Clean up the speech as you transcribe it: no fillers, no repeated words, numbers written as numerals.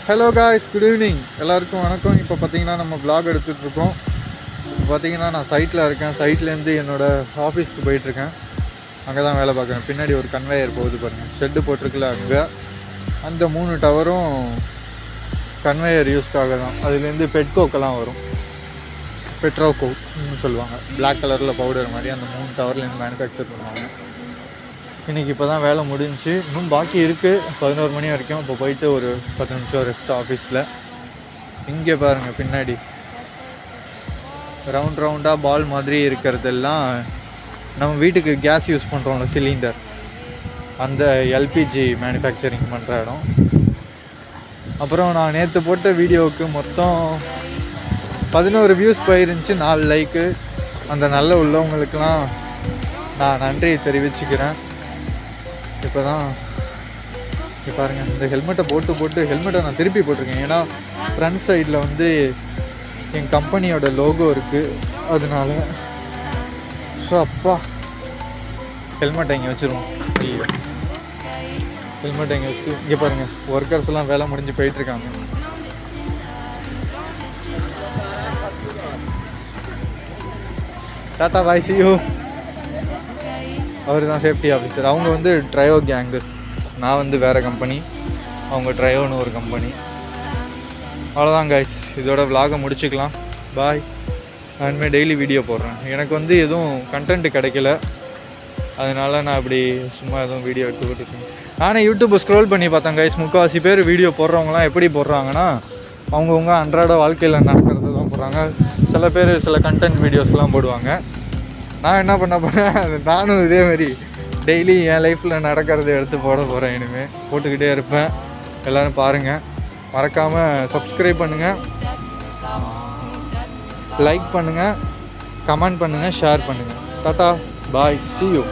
Hello guys, good evening எல்லாருக்கும் வணக்கம். இப்போ பார்த்தீங்கன்னா நம்ம vlog எடுத்துகிட்ருக்கோம். பார்த்தீங்கன்னா நான் சைட்டில் இருக்கேன். சைட்லேருந்து என்னோடய ஆஃபீஸ்க்கு போயிட்டுருக்கேன். அங்கே தான் வேலை பார்க்குறேன். பின்னாடி ஒரு கன்வேயர் போகுது பாருங்கள், ஷெட்டு போட்டிருக்குல்ல அங்கே. அந்த 3 டவரும் கன்வேயர் யூஸ்க்காக தான். அதுலேருந்து பெட்கோக்கெல்லாம் வரும், பெட்ரோகோக்னு சொல்லுவாங்க, பிளாக் கலரில் பவுடர் மாதிரி. அந்த 3 டவர்லேருந்து மேனுஃபேக்சர் பண்ணுவாங்க. இன்றைக்கி இப்போ தான் வேலை முடிஞ்சு, இன்னும் பாக்கி இருக்குது 11 மணி வரைக்கும். இப்போ போயிட்டு ஒரு 10 நிமிஷம் ரெஸ்ட் ஆஃபீஸில். இங்கே பாருங்கள் பின்னாடி ரவுண்டாக பால் மாதிரி இருக்கிறதெல்லாம் நம்ம வீட்டுக்கு கேஸ் யூஸ் பண்ணுறோம்ல, சிலிண்டர், அந்த எல்பிஜி மேனுஃபேக்சரிங் பண்ணுற இடம். அப்புறம் நான் நேற்று போட்ட வீடியோவுக்கு மொத்தம் 11 வியூஸ் போயிருந்துச்சு, 4 லைக்கு. அந்த நல்ல உள்ளவங்களுக்கெல்லாம் நான் நன்றி தெரிவிச்சுக்கிறேன். இப்போ தான் பாருங்கள், இந்த ஹெல்மெட்டை போட்டு ஹெல்மெட்டை நான் திருப்பி போட்டிருக்கேன். ஏன்னா ஃப்ரண்ட் சைடில் வந்து என் கம்பெனியோட லோகோ இருக்குது, அதனால. ஸோ அப்பா, ஹெல்மெட்டை இங்கே வச்சுருவோம். ஹெல்மெட்டை இங்கே வச்சுட்டு இங்கே பாருங்கள், ஒர்க்கர்ஸ்லாம் வேலை முடிஞ்சு போயிட்டுருக்காங்க. Tata bye, see you. அவர் தான் சேஃப்டி ஆஃபீஸர். அவங்க வந்து ட்ரையோ கேங்கு, நான் வந்து வேறு கம்பெனி, அவங்க ட்ரையோன்னு ஒரு கம்பெனி. அவ்வளோதான் கைஸ், இதோட விலாகை முடிச்சுக்கலாம். பாய். நான் இனிமேல் டெய்லி வீடியோ போடுறேன். எனக்கு வந்து எதுவும் கண்டென்ட் கிடைக்கல, அதனால நான் இப்படி சும்மா எதுவும் வீடியோ எடுத்துக்கிட்டு இருக்கேன். நானே யூடியூப்பை ஸ்க்ரோல் பண்ணி பார்த்தேன் கைஸ். 3/4 பேர் வீடியோ போடுறவங்களாம் எப்படி போடுறாங்கன்னா, அவங்கவுங்க அன்றாட வாழ்க்கையில் நடக்கிறது தான் போடுறாங்க. சில பேர் சில கண்டென்ட் வீடியோஸ்லாம் போடுவாங்க. நான் என்ன பண்ண போகிறேன், நானும் இதே மாதிரி டெய்லி என் லைஃப்பில் நடக்கிறத எடுத்து போட போகிறேன். இனிமேல் போட்டுக்கிட்டே இருப்பேன். எல்லோரும் பாருங்கள், மறக்காமல் சப்ஸ்கிரைப் பண்ணுங்கள், லைக் பண்ணுங்கள், கமெண்ட் பண்ணுங்கள், ஷேர் பண்ணுங்கள். Tata bye, see you.